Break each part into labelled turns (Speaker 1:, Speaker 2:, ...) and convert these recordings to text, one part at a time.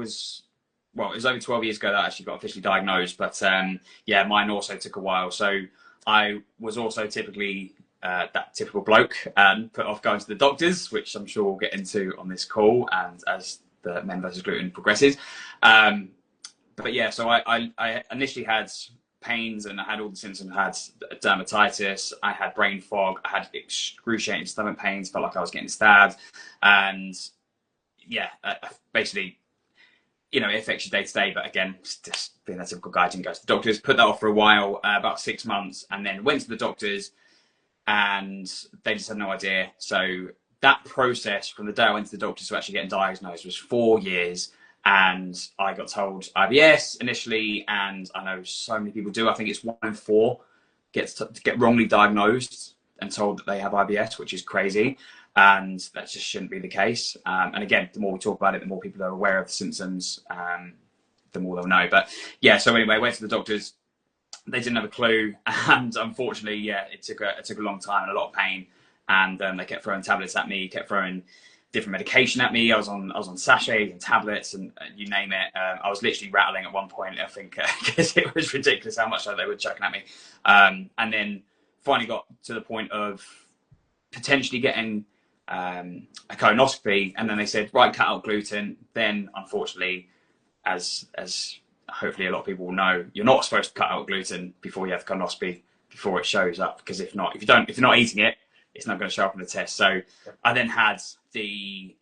Speaker 1: was, well, it was over 12 years ago that I actually got officially diagnosed, but yeah, mine also took a while. So I was also typically that typical bloke put off going to the doctors, which I'm sure we'll get into on this call, and as the Men versus Gluten progresses. But yeah, so I initially had pains and I had all the symptoms. I had dermatitis, I had brain fog, I had excruciating stomach pains, felt like I was getting stabbed, and yeah, basically, you know, it affects your day to day. But again, just being a typical guy, didn't go to the doctors. Put that off for a while, about 6 months, and then went to the doctors, and they just had no idea. So that process from the day I went to the doctors to actually getting diagnosed was 4 years. And I got told IBS initially, and I know so many people do. I think it's 1 in 4 get wrongly diagnosed and told that they have IBS, which is crazy, and that just shouldn't be the case. And again, the more we talk about it, the more people are aware of the symptoms, the more they'll know. But yeah, so anyway, I went to the doctors. They didn't have a clue, and unfortunately, yeah, it took a long time and a lot of pain. And they kept throwing tablets at me, kept throwing different medication at me. I was on sachets and tablets and you name it. I was literally rattling at one point, I think, because it was ridiculous how much they were chucking at me. And then finally got to the point of potentially getting a colonoscopy, and then they said, right, cut out gluten. Then unfortunately, as hopefully a lot of people will know, you're not supposed to cut out gluten before you have colonoscopy, before it shows up, because if you're not eating it, it's not going to show up in the test. So I then had the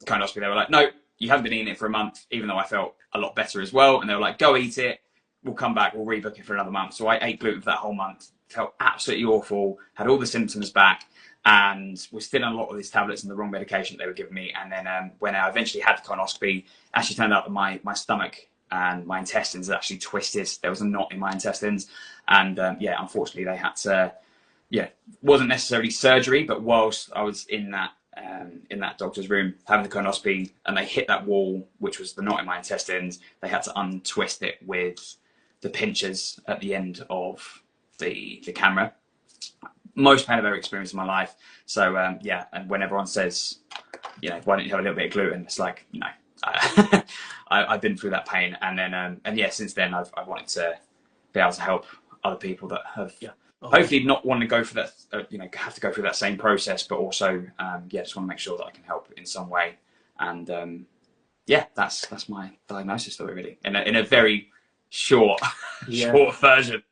Speaker 1: colonoscopy. They were like, no, you haven't been eating it for a month, even though I felt a lot better as well. And they were like, go eat it. We'll come back. We'll rebook it for another month. So I ate gluten for that whole month. Felt absolutely awful. Had all the symptoms back, and was still on a lot of these tablets and the wrong medication they were giving me. And then when I eventually had the colonoscopy, actually turned out that my stomach and my intestines had actually twisted. There was a knot in my intestines. And yeah, unfortunately, they had to. Yeah, wasn't necessarily surgery, but whilst I was in that doctor's room having the colonoscopy, and they hit that wall, which was the knot in my intestines, they had to untwist it with the pinchers at the end of the camera. Most pain I've ever experienced in my life. So yeah, and when everyone says, you know, why don't you have a little bit of gluten? It's like, no, I've been through that pain, and then and yeah, since then I've wanted to be able to help other people that have. Yeah. Hopefully not want to go for that, you know, have to go through that same process, but also, yeah, just want to make sure that I can help in some way. And yeah, that's my diagnosis story, really, in a very short, short version.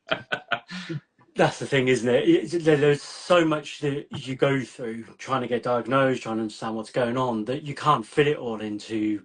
Speaker 2: That's the thing, isn't it? There's so much that you go through trying to get diagnosed, trying to understand what's going on, that you can't fit it all into